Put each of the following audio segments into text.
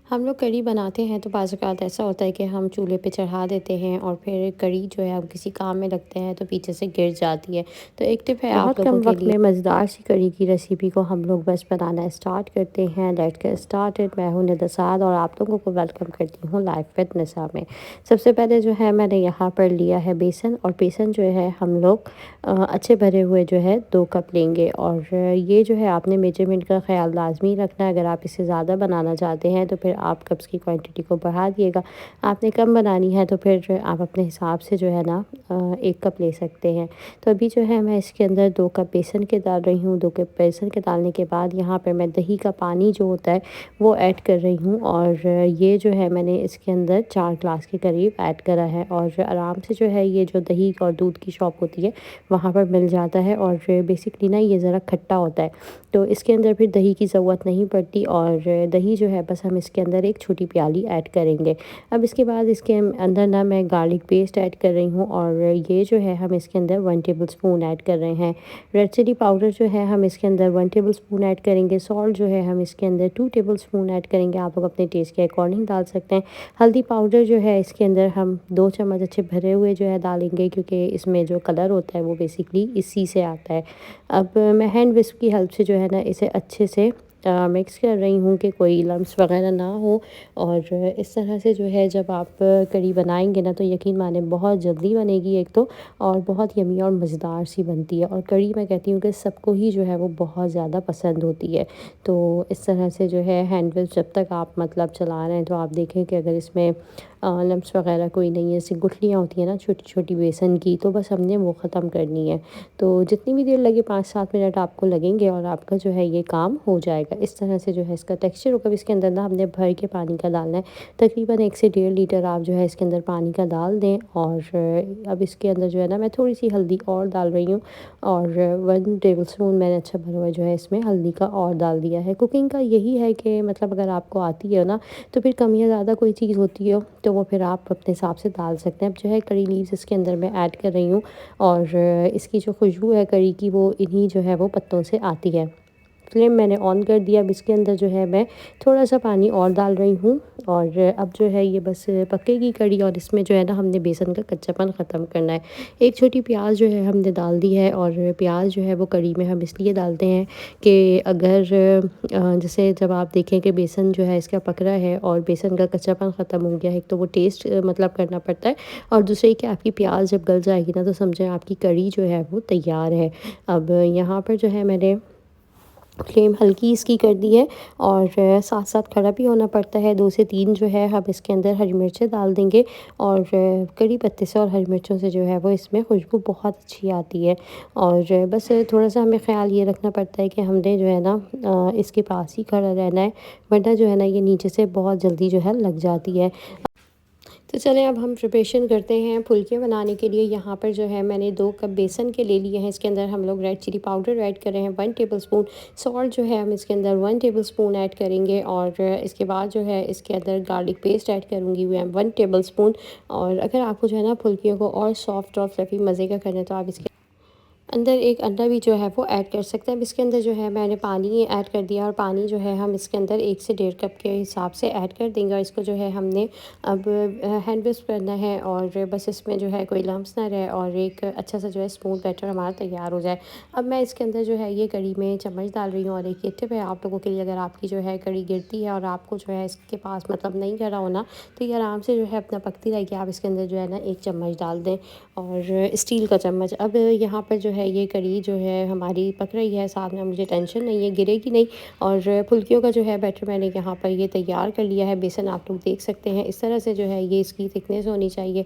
हम लोग कढ़ी बनाते हैं तो बाज़ औक़ात ऐसा होता है कि हम चूल्हे पे चढ़ा देते हैं और फिर कढ़ी जो है हम किसी काम में लगते हैं तो पीछे से गिर जाती है। तो एक टिप है आप बहुत लोगों कम के वक्त लिए। में मज़ेदार सी कढ़ी की रेसिपी को हम लोग बस बनाना स्टार्ट करते हैं। Let's get started. मैं हूं निदा साद और आप लोगों को वेलकम करती हूं लाइफ विद निसा में। सबसे पहले जो है मैंने यहाँ पर लिया है बेसन, और बेसन जो है हम लोग अच्छे भरे हुए जो है 2 कप लेंगे। और ये जो है आपने मेजरमेंट का ख्याल लाजमी रखना है। अगर आप इसे ज़्यादा बनाना चाहते हैं तो फिर आप कप्स की क्वांटिटी को बढ़ा दिएगा। आपने कम बनानी है तो फिर आप अपने हिसाब से जो है ना 1 कप ले सकते हैं। तो अभी जो है मैं इसके अंदर 2 कप बेसन के डाल रही हूँ। 2 कप बेसन के डालने के बाद यहाँ पर मैं दही का पानी जो होता है वो ऐड कर रही हूँ। और ये जो है मैंने इसके अंदर 4 ग्लास के करीब ऐड करा है। और आराम से जो है ये जो दही और दूध की शॉप होती है वहाँ पर मिल जाता है। और बेसिकली ना ये ज़रा खट्टा होता है, तो इसके अंदर फिर दही की ज़रूरत नहीं पड़ती। और दही जो है बस हम इसके अंदर एक छोटी प्याली ऐड करेंगे। अब इसके बाद इसके अंदर ना मैं गार्लिक पेस्ट ऐड कर रही हूँ। और ये जो है हम इसके अंदर 1 टेबल स्पून ऐड कर रहे हैं। रेड चिली पाउडर जो है हम इसके अंदर 1 टेबल स्पून ऐड करेंगे। सॉल्ट जो है हम इसके अंदर 2 टेबल स्पून ऐड करेंगे। आप लोग अपने टेस्ट के अकॉर्डिंग डाल सकते हैं। हल्दी पाउडर जो है इसके अंदर हम 2 चम्मच अच्छे भरे हुए जो है डालेंगे, क्योंकि इसमें जो कलर होता है वो बेसिकली इसी से आता है। अब मैं हैंड विस्क की हेल्प से जो है ना इसे अच्छे से मिक्स कर रही हूँ कि कोई लम्स वगैरह ना हो। और इस तरह से जो है जब आप कढ़ी बनाएंगे ना तो यकीन माने बहुत जल्दी बनेगी एक तो, और बहुत यमी और मज़ेदार सी बनती है। और कढ़ी मैं कहती हूँ कि सबको ही जो है वो बहुत ज़्यादा पसंद होती है। तो इस तरह से जो है हैंड विस्क जब तक आप मतलब चला रहे हैं तो आप देखें कि अगर इसमें लम्स वगैरह कोई नहीं है, ऐसी गुठलियाँ होती हैं ना छोटी छोटी बेसन की, तो बस हमने वो ख़त्म करनी है। तो जितनी भी देर लगे 5-7 मिनट आपको लगेंगे और आपका जो है ये काम हो जाएगा। इस तरह से जो है इसका टेक्सचर होगा। इसके अंदर ना हमने भर के पानी का डालना है। तकरीबन 1 से 1.5 लीटर आप जो है इसके अंदर पानी का डाल दें। और अब इसके अंदर जो है ना मैं थोड़ी सी हल्दी और डाल रही हूँ। और 1 टेबल स्पून मैंने अच्छा भरा हुआ जो है इसमें हल्दी का और डाल दिया है। कुकिंग का यही है कि मतलब अगर आपको आती है ना तो फिर कम या ज़्यादा कोई चीज़ होती है तो वो फिर आप अपने हिसाब से डाल सकते हैं। अब जो है करी लीव्स इसके अंदर मैं ऐड कर रही हूँ। और इसकी जो खुशबू है करी की वो इन्हीं जो है वो पत्तों से आती है। फ्लेम मैंने ऑन कर दिया। अब इसके अंदर जो है मैं थोड़ा सा पानी और डाल रही हूँ। और अब जो है ये बस पकेगी कढ़ी, और इसमें जो है ना हमने बेसन का कच्चापन ख़त्म करना है। एक छोटी प्याज जो है हमने डाल दी है। और प्याज जो है वो कढ़ी में हम इसलिए डालते हैं कि अगर जैसे जब आप देखें कि बेसन जो है इसका पक रहा है और बेसन का कच्चापन ख़त्म हो गया है, एक तो वो टेस्ट मतलब करना पड़ता है, और दूसरे कि आपकी प्याज जब गल जाएगी ना तो समझें आपकी कढ़ी जो है वो तैयार है। अब यहाँ पर जो है मैंने फ्लेम हल्की इसकी कर दी है। और साथ साथ खड़ा भी होना पड़ता है। 2 से 3 जो है हम इसके अंदर हरी मिर्चें डाल देंगे। और कड़ी पत्ते से और हरी मिर्चों से जो है वो इसमें खुशबू बहुत अच्छी आती है। और बस थोड़ा सा हमें ख्याल ये रखना पड़ता है कि हमने जो है ना इसके पास ही खड़ा रहना है, वरना जो है ना ये नीचे से बहुत जल्दी जो है लग जाती है। तो चलें अब हम प्रिपरेशन करते हैं फुलके बनाने के लिए। यहाँ पर जो है मैंने 2 कप बेसन के ले लिए हैं। इसके अंदर हम लोग रेड चिली पाउडर ऐड कर रहे हैं 1 टेबल स्पून। सॉल्ट जो है हम इसके अंदर 1 टेबल स्पून ऐड करेंगे। और इसके बाद जो है इसके अंदर गार्लिक पेस्ट ऐड करूँगी 1 टेबल स्पून। और अगर आपको जो है ना फुल्कियों को और सॉफ्ट और फ्लफी मज़े का करना है तो आप इसके अंदर एक अंडा भी जो है वो ऐड कर सकते हैं। अब इसके अंदर जो है मैंने पानी ऐड कर दिया, और पानी जो है हम इसके अंदर 1 से 1.5 कप के हिसाब से ऐड कर देंगे। और इसको जो है हमने अब हैंड विस्क करना है, और बस इसमें जो है कोई लम्स ना रहे और एक अच्छा सा जो है स्मूथ बैटर हमारा तैयार हो जाए। अब मैं इसके अंदर जो है ये कढ़ी में चम्मच डाल रही हूँ। और एक ये टिप है आप लोगों के लिए, अगर आपकी जो है कढ़ी गिरती है और आपको जो है इसके पास मतलब नहीं करा होना तो ये आराम से जो है अपना पकती रहेगी। आप इसके अंदर जो है ना 1 चम्मच डाल दें, और स्टील का चम्मच। अब यहाँ पर जो है ये कढ़ी जो है हमारी पक रही है, साथ में मुझे टेंशन नहीं है, गिरेगी नहीं। और फुल्कियों का जो है बैटर मैंने यहाँ पर ये तैयार कर लिया है। बेसन आप लोग देख सकते हैं इस तरह से जो है ये इसकी थिकनेस होनी चाहिए।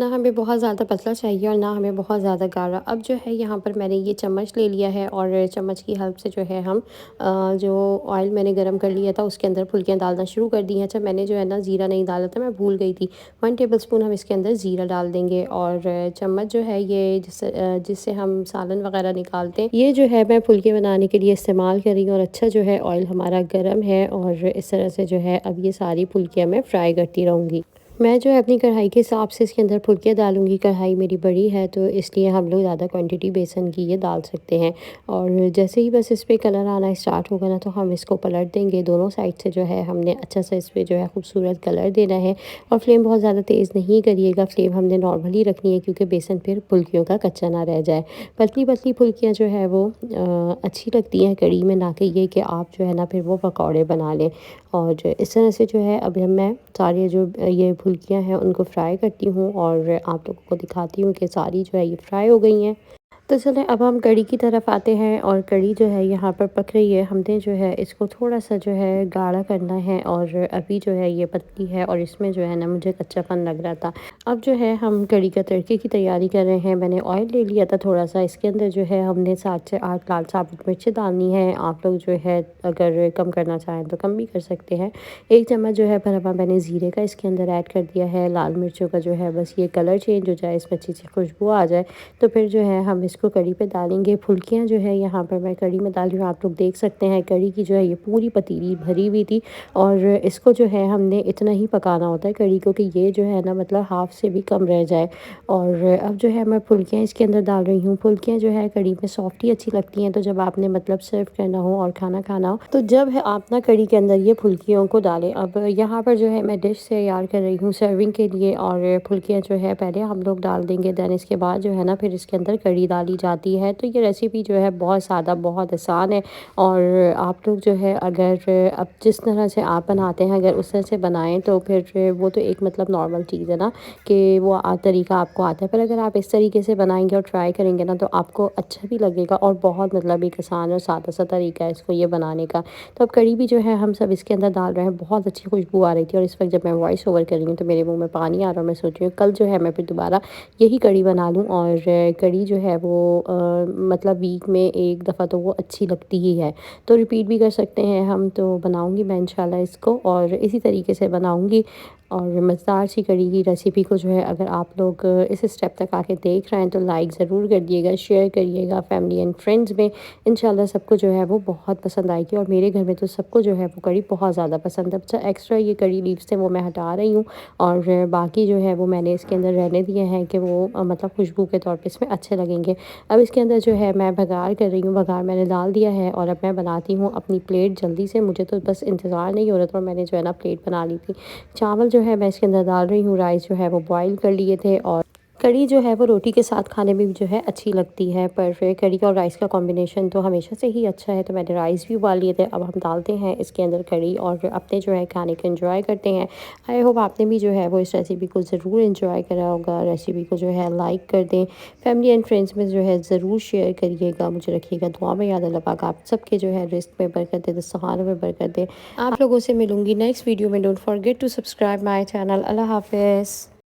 ना हमें बहुत ज़्यादा पतला चाहिए और ना हमें बहुत ज़्यादा गाढ़ा। अब जो है यहाँ पर मैंने ये चम्मच ले लिया है, और चम्मच की हेल्प से जो है हम जो ऑयल मैंने गरम कर लिया था उसके अंदर फुल्कियाँ डालना शुरू कर दी हैं। अच्छा, मैंने जो है ना ज़ीरा नहीं डाला था, मैं भूल गई थी। 1 टेबल स्पून हम इसके अंदर ज़ीरा डाल देंगे। और चम्मच जो है ये जिससे हम सालन वगैरह निकालते हैं, ये जो है मैं फुल्के बनाने के लिए इस्तेमाल कर रही हूँ। और अच्छा जो है ऑयल हमारा गर्म है, और इस तरह से जो है अब ये सारी फुल्कियाँ मैं फ्राई करती रहूँगी। मैं जो है अपनी कढ़ाई के हिसाब से इसके अंदर फुल्कियाँ डालूँगी। कढ़ाई मेरी बड़ी है तो इसलिए हम लोग ज़्यादा क्वांटिटी बेसन की ये डाल सकते हैं। और जैसे ही बस इस पे कलर आना स्टार्ट होगा ना तो हम इसको पलट देंगे। दोनों साइड से जो है हमने अच्छा सा इस पे जो है खूबसूरत कलर देना है। और फ्लेम बहुत ज़्यादा तेज़ नहीं करिएगा, फ्लेम हमने नॉर्मली रखनी है क्योंकि बेसन फिर फुल्कियों का कच्चा ना रह जाए। पतली पतली फुल्कियाँ जो है वो अच्छी लगती हैं कढ़ी में, ना कि ये कि आप जो है ना फिर वो पकौड़े बना लें। और इस तरह से जो है अब मैं सारी जो ये फुल्कियाँ हैं उनको फ्राई करती हूँ और आप लोगों को दिखाती हूँ कि सारी जो है ये फ्राई हो गई हैं। तो चलें अब हम कढ़ी की तरफ आते हैं। और कढ़ी जो है यहाँ पर पक रही है। हमने जो है इसको थोड़ा-सा जो है गाढ़ा करना है और अभी जो है ये पतली है और इसमें जो है ना मुझे कच्चापन लग रहा था। अब जो है हम कढ़ी का तड़के की तैयारी कर रहे हैं। मैंने ऑयल ले लिया था थोड़ा-सा, इसके अंदर जो है हमने 7 से 8 लाल साबुत मिर्चें डालनी है। आप लोग जो है अगर कम करना चाहें तो कम भी कर सकते हैं। 1 चम्मच जो है भर मैंने ज़ीरे का इसके अंदर ऐड कर दिया है। लाल मिर्चों का जो है बस ये कलर चेंज हो जाए, इसमें अच्छी सी खुशबू आ जाए तो फिर जो है हम इसको कढ़ी पे डालेंगे। फुल्कियाँ जो है यहाँ पर मैं कढ़ी में डाल रही हूँ। आप लोग देख सकते हैं कढ़ी की जो है ये पूरी पतीली भरी हुई थी और इसको जो है हमने इतना ही पकाना होता है कढ़ी को कि ये जो है ना मतलब हाफ़ से भी कम रह जाए। और अब जो है मैं फुल्कियाँ इसके अंदर डाल रही हूँ। फुल्कियाँ जो है कढ़ी में सॉफ्ट ही अच्छी लगती हैं। तो जब आपने मतलब सर्व करना हो और खाना खाना हो तो जब है आप ना कढ़ी के अंदर ये फुल्कियों को डालें। अब यहाँ पर जो है मैं डिश तैयार कर रही हूँ सर्विंग के लिए और फुल्कियाँ जो है पहले हम लोग डाल देंगे, देन इसके बाद जो है ना फिर इसके अंदर कढ़ी डाली जाती है। तो ये रेसिपी जो है बहुत सादा, बहुत आसान है। और आप लोग जो है अगर अब जिस तरह से आप बनाते हैं अगर उस तरह से बनाएं तो फिर वो तो एक मतलब नॉर्मल चीज़ है ना कि वो तरीका आपको आता है। पर अगर आप इस तरीके से बनाएंगे और ट्राई करेंगे ना तो आपको अच्छा भी लगेगा और बहुत मतलब एक आसान और सादा सा तरीका है इसको ये बनाने का। तो अब कढ़ी भी जो है हम सब इसके अंदर डाल रहे हैं। बहुत अच्छी खुशबू आ रही थी और इस वक्त जब मैं वॉइस ओवर कर रही हूँ तो मेरे मुंह में पानी आ रहा है। मैं सोच रही हूँ कल जो है मैं फिर दोबारा यही कढ़ी बना लूँ। और कढ़ी जो है वो मतलब वीक में एक दफ़ा तो वो अच्छी लगती ही है, तो रिपीट भी कर सकते हैं हम। तो बनाऊँगी मैं इंशाल्लाह इसको और इसी तरीके से बनाऊँगी। और मज़ेदार सी कढ़ी की रेसिपी को जो है अगर आप लोग इस स्टेप तक आके देख रहे हैं तो लाइक ज़रूर कर दिएगा, शेयर करिएगा फैमिली एंड फ्रेंड्स में। इंशाल्लाह सबको जो है वो बहुत पसंद आएगी और मेरे घर में तो सबको जो है वो कढ़ी बहुत ज़्यादा पसंद है। अच्छा एक्स्ट्रा ये कढ़ी लीव्स थे वो मैं हटा रही हूँ और बाकी जो है वो मैंने इसके अंदर रहने दिए हैं कि वो मतलब खुशबू के तौर पे इसमें अच्छे लगेंगे। अब इसके अंदर जो है मैं बघार कर रही हूँ, बघार मैंने डाल दिया है और अब मैं बनाती हूँ अपनी प्लेट जल्दी से। मुझे तो बस इंतज़ार नहीं हो रहा था और मैंने जो है ना प्लेट बना ली थी। चावल जो है मैं इसके अंदर डाल रही हूँ, राइस जो है वो बॉईल कर लिए थे। और कढ़ी जो है वो रोटी के साथ खाने में भी जो है अच्छी लगती है। पर कढ़ी और राइस का कॉम्बिनेशन तो हमेशा से ही अच्छा है। तो मैंने राइस भी उबाल लिए थे। अब हम डालते हैं इसके अंदर कढ़ी और अपने जो है खाने को एंजॉय करते हैं। आई होप आपने भी जो है वो इस रेसिपी को ज़रूर एंजॉय करा होगा। रेसिपी को जो है लाइक कर दें, फैमिली एंड फ्रेंड्स में जो है ज़रूर शेयर करिएगा। मुझे रखिएगा दुआ में याद। अल्लाह पाक आप सबके जो है रिस्क में बरकत दे, दस्तरखानों में बरकत दे। आप लोगों से मिलूंगी नेक्स्ट वीडियो में। Don't forget to subscribe my channel. अल्लाह हाफिज़।